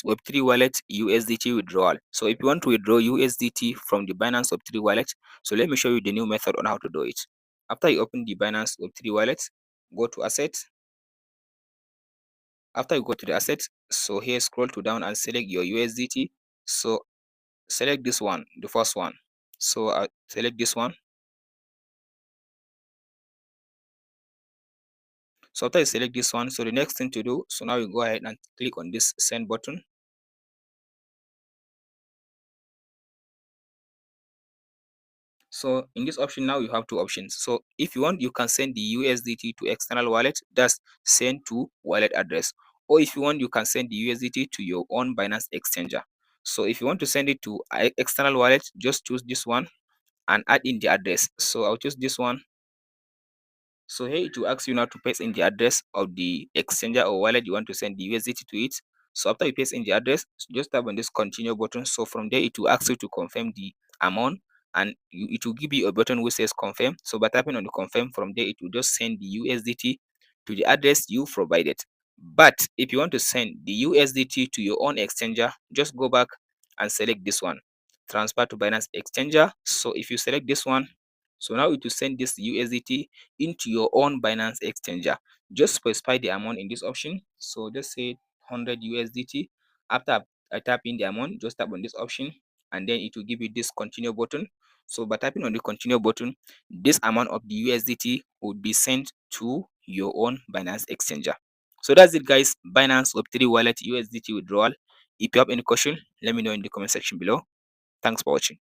Web3 wallet USDT withdrawal. So if you want to withdraw USDT from the Binance Web3 wallet, so let me show you the new method on how to do it. After you open the Binance Web3 wallet, go to assets. After you go to the assets, so here scroll to down and select your USDT. So select this one, the first one. So select this one. So after you select this one, so the next thing to do, so now you go ahead and click on this send button. So in this option now you have two options. So if you want, you can send the USDT to external wallet, that's send to wallet address. Or if you want, you can send the USDT to your own Binance exchanger. So if you want to send it to external wallet, just choose this one and add in the address. So I'll choose this one. So here it will ask you now to paste in the address of the exchanger or wallet you want to send the USDT to it. So after you paste in the address, just tap on this continue button. So from there it will ask you to confirm the amount, and it will give you a button which says confirm. So by tapping on the confirm, from there it will just send the USDT to the address you provided. But if you want to send the USDT to your own exchanger, just go back and select this one, transfer to Binance exchanger. So if you select this one, so now it will send this USDT into your own Binance exchanger. Just specify the amount in this option. So just say 100 USDT. After I tap in the amount, just tap on this option and then it will give you this continue button. So by tapping on the continue button, this amount of the USDT would be sent to your own Binance exchanger. So that's it, guys. Binance Web3 wallet USDT withdrawal. If you have any question, let me know in the comment section below. Thanks for watching.